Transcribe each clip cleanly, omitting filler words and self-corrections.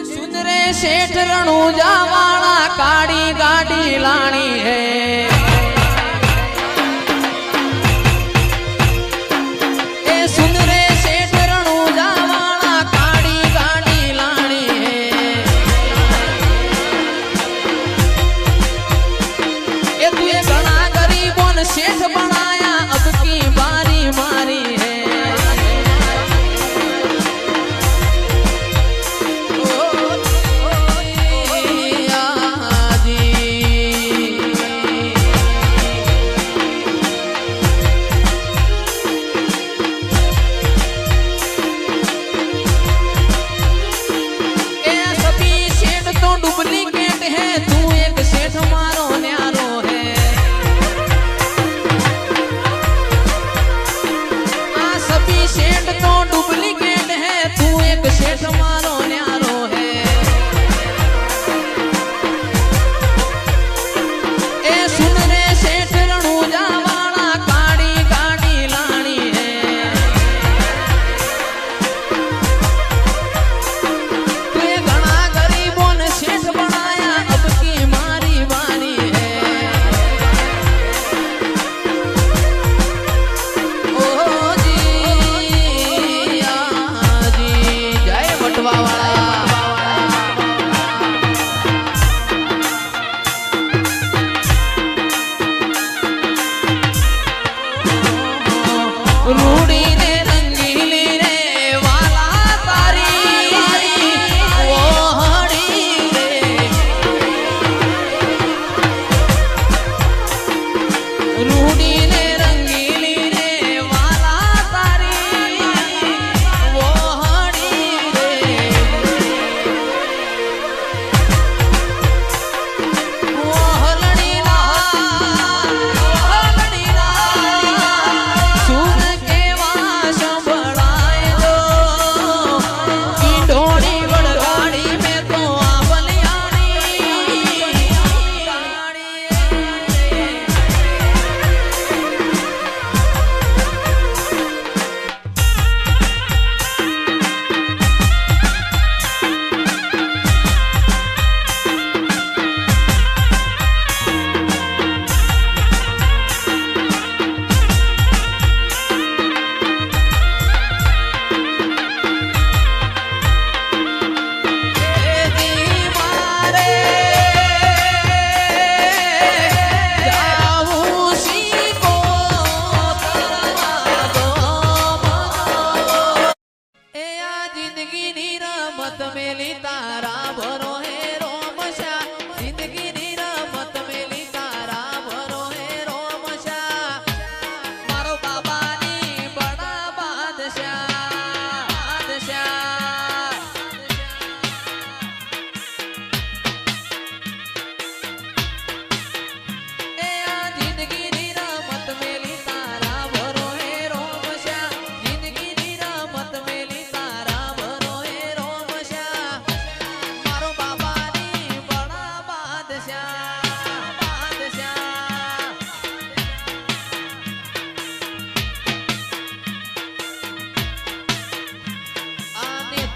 सुन रे सेठ रणूजा वाला काड़ी गाड़ी लानी है। सेठ बनाया अब की बारी मारी है। सभी सेठ तो डुप्लीकेट है, तू एक सेठ मारो न्यारो है। सेठ तो डुप्लीकेट है, तू एक सेठ मारो न्यारो है। ए सुन रे सेठ रणूजा वाला काड़ी गाड़ी लानी है। तू घना गरीबों ने सेठ बनाया अब की मारी बारी है। रूड़ी ने रंगीली रे वाला तारी वो हड़ी रे। रूड़ी ने रंगीली रे वाला तारी वो हड़ी रे। वो हलड़ी ला सुन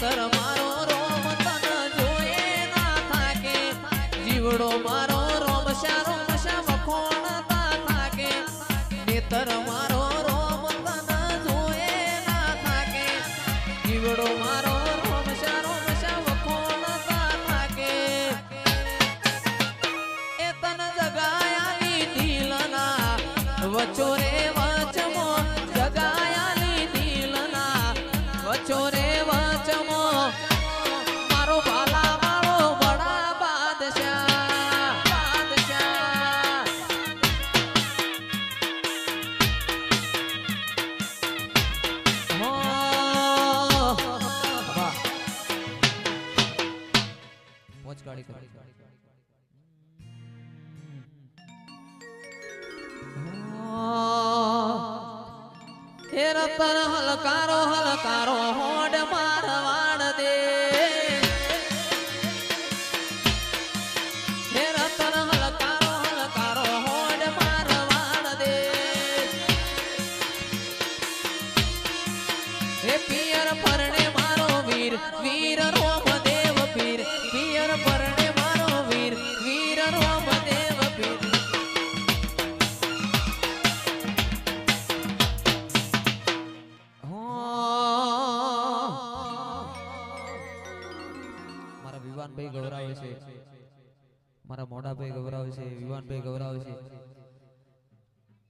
तर मारो रोम तन जोए ना थाके जीवड़ो मारो रोम शा वखोण ता थाके। नेतर मारो रोम तन जोए ना थाके जीवड़ो मारो रोम शा वखोण ता थाके। ए तन जगायाली दिलना वचोरे वचमो जगायाली दिलना वचोरे मारो भाला मारो बड़ा बादशाह पहुंच गाड़ी हे रतन हलकारो हलकारो होड़ मारवाड़ दे। हे रतन हलकारो हलकारो होड़ मारवाड़ दे। हे पियर फरने मारो वीर वीर रोम देव पीर વિવાનભાઈ ગૌરાવે છે, મારા મોડાભાઈ ગૌરાવે છે, વિવાનભાઈ ગૌરાવે છે.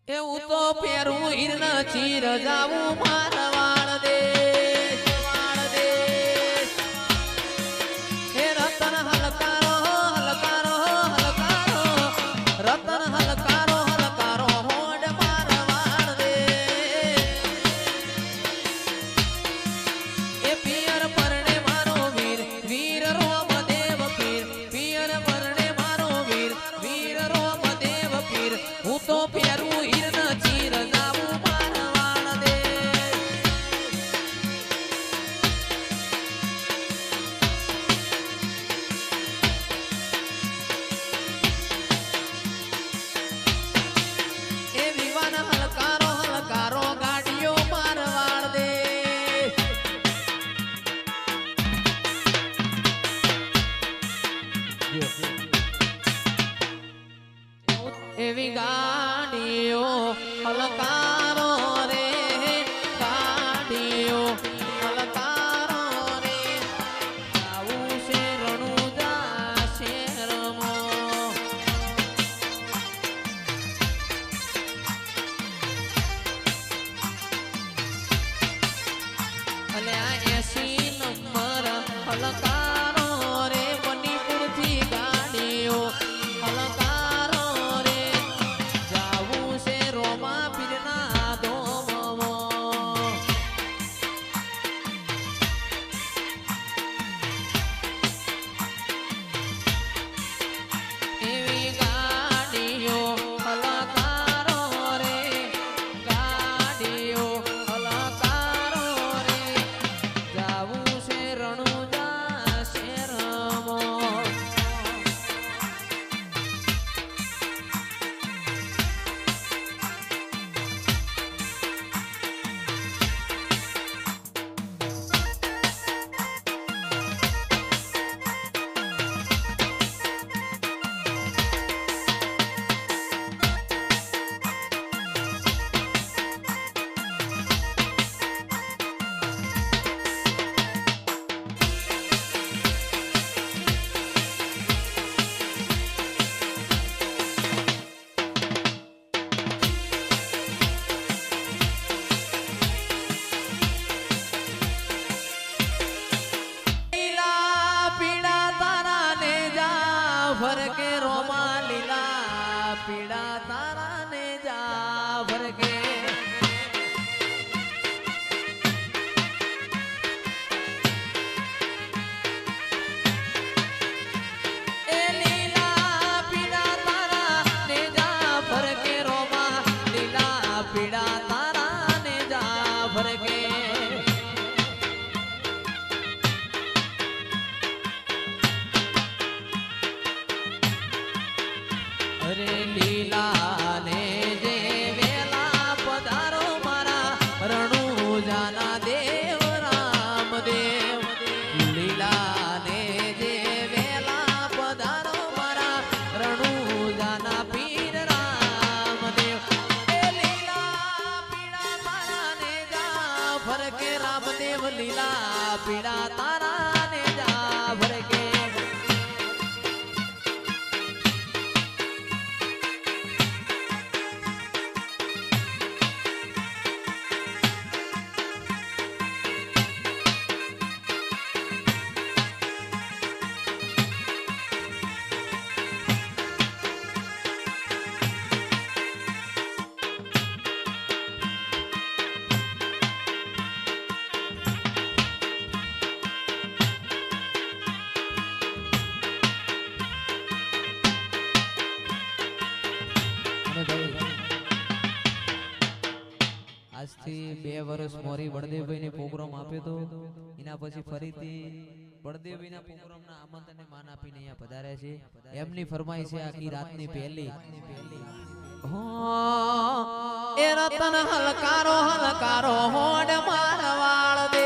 એવું તો પેરું હિરના ચીર જાવું મારવાડ દેશ વાળ દેશ. હે રતન હલકારો હલકારો હલકારો રતન હલકારો હલકારો હોડ મારવાડ દેશ. એ પિયર પરણે મારો વીર વીર રોમદેવ પીર, પિયર પરણે મારો વીર વીર રોમદેવ પીર. હું તો પેરું એવી ગાડીઓ હલકારો રે, ગાડીઓ હલકારો રે. આવું છે રણુજા શેરમો. અને આ 80 નંબર હલકારો રે, મણિપુરથી ગાડીઓ હલકારો. ભરકે રોમા લીલા પીડા તારા ને જા ભરકે. એ લીલા પીડા તારા ને જા ભરકે રોમા લીલા પીડા તારા ને જા ભરકે. અરે લીલા ને જે વેલા પધારો મારા રણુજાના દેવ રામદેવ. લીલા ને જે વેલા પધારો મારા રણુજાના પીર રામદેવ. એ લીલા પીડા તારા ને જા ભરકે રામદેવ, લીલા પીડા તારા ને જા ભરકે. આજથી 2 વર્ષ મોરી બળદેવભાઈ ને પ્રોગ્રામ આપ્યો તો, એના પછી ફરીથી બળદેવભાઈ ના પ્રોગ્રામ ના આમંત્રણને માન આપીને અહીંયા પધાર્યા છે. એમની ફરમાઈ છે આખી રાતની પહેલી. એ રતન હલકારો હલકારો હોડ મારવાડ દે.